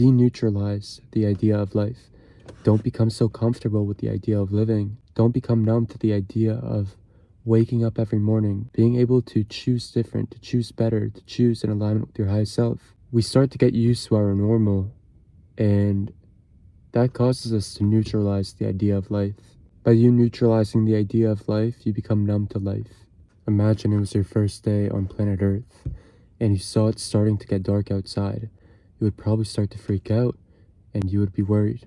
Deneutralize the idea of life. Don't become so comfortable with the idea of living. Don't become numb to the idea of waking up every morning, being able to choose different, to choose better, to choose in alignment with your highest self. We start to get used to our normal, and that causes us to neutralize the idea of life. By you neutralizing the idea of life, you become numb to life. Imagine it was your first day on planet Earth, and you saw it starting to get dark outside. You would probably start to freak out, and you would be worried.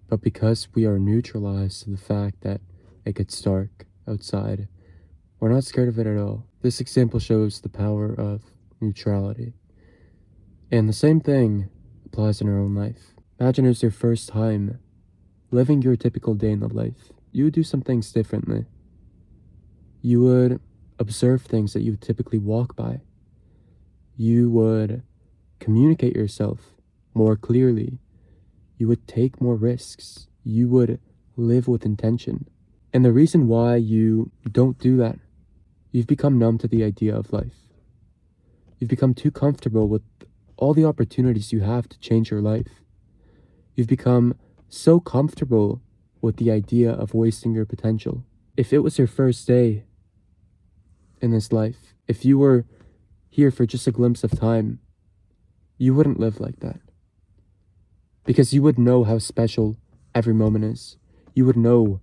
But because we are neutralized to the fact that it gets dark outside, we're not scared of it at all. This example shows the power of neutrality. And the same thing applies in our own life. Imagine it was your first time living your typical day in the life. You would do some things differently. You would observe things that you would typically walk by. You would communicate yourself more clearly. You would take more risks. You would live with intention. And the reason why you don't do that, you've become numb to the idea of life. You've become too comfortable with all the opportunities you have to change your life. You've become so comfortable with the idea of wasting your potential. If it was your first day in this life, if you were here for just a glimpse of time, you wouldn't live like that. Because you would know how special every moment is. You would know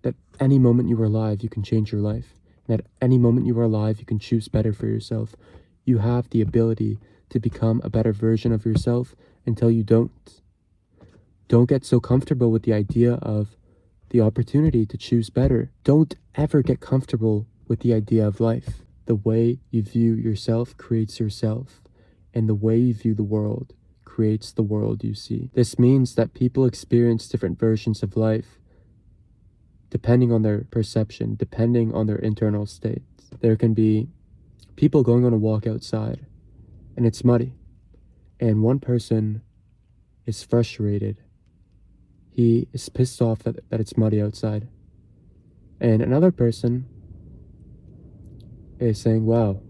that any moment you are alive, you can change your life. And at any moment you are alive, you can choose better for yourself. You have the ability to become a better version of yourself until you don't. Don't get so comfortable with the idea of the opportunity to choose better. Don't ever get comfortable with the idea of life. The way you view yourself creates yourself, and the way you view the world creates the world you see. This means that people experience different versions of life depending on their perception, depending on their internal state. There can be people going on a walk outside, and it's muddy, and one person is frustrated. He is pissed off that it's muddy outside. And another person is saying, wow,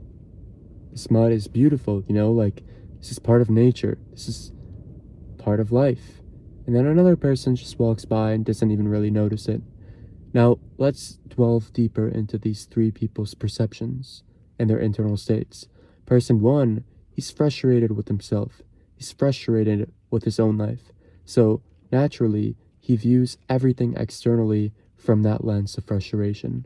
this mud is beautiful, like this is part of nature. This is part of life. And then another person just walks by and doesn't even really notice it. Now, let's delve deeper into these three people's perceptions and their internal states. Person one, he's frustrated with himself. He's frustrated with his own life. So naturally, he views everything externally from that lens of frustration.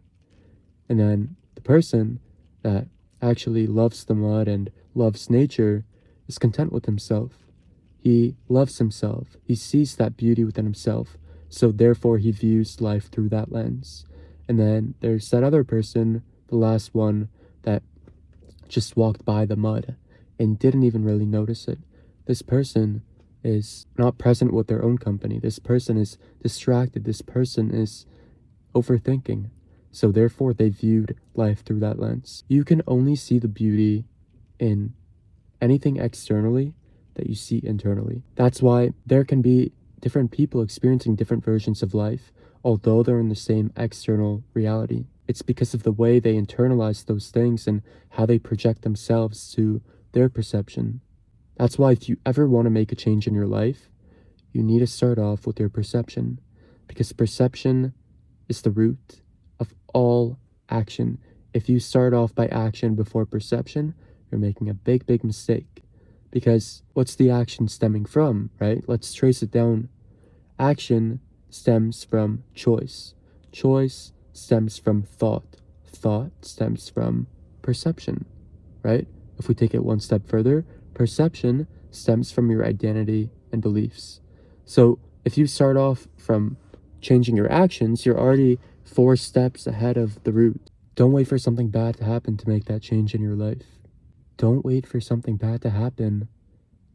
And then the person that actually loves the mud and loves nature is content with himself. He loves himself. He sees that beauty within himself. So therefore, he views life through that lens. And then there's that other person, the last one, that just walked by the mud and didn't even really notice it. This person is not present with their own company. This person is distracted. This person is overthinking. So therefore, they viewed life through that lens. You can only see the beauty in anything externally that you see internally. That's why there can be different people experiencing different versions of life, although they're in the same external reality. It's because of the way they internalize those things and how they project themselves to their perception. That's why if you ever want to make a change in your life, you need to start off with your perception, because perception is the root of all action. If you start off by action before perception, you're making a big mistake. Because what's the action stemming from, right? Let's trace it down. Action stems from choice. Choice stems from thought. Thought stems from perception, right? If we take it one step further, perception stems from your identity and beliefs. So if you start off from changing your actions, you're already 4 steps ahead of the route. Don't wait for something bad to happen to make that change in your life. Don't wait for something bad to happen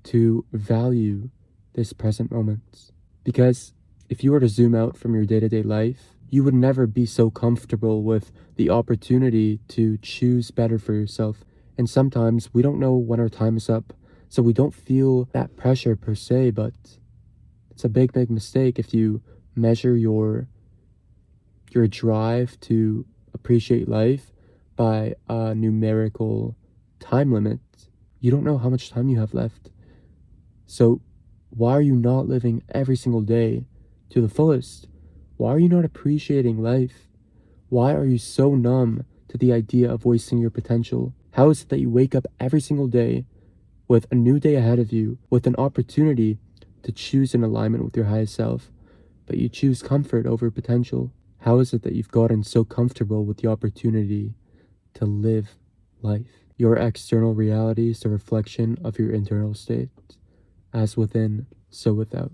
to value this present moment. Because if you were to zoom out from your day-to-day life, you would never be so comfortable with the opportunity to choose better for yourself. And sometimes we don't know when our time is up, so we don't feel that pressure per se, but it's a big mistake if you measure your drive to appreciate life by a numerical time limit. You don't know how much time you have left. So, why are you not living every single day to the fullest? Why are you not appreciating life? Why are you so numb to the idea of wasting your potential? How is it that you wake up every single day with a new day ahead of you, with an opportunity to choose in alignment with your highest self, but you choose comfort over potential? How is it that you've gotten so comfortable with the opportunity to live life? Your external reality is a reflection of your internal state, as within, so without.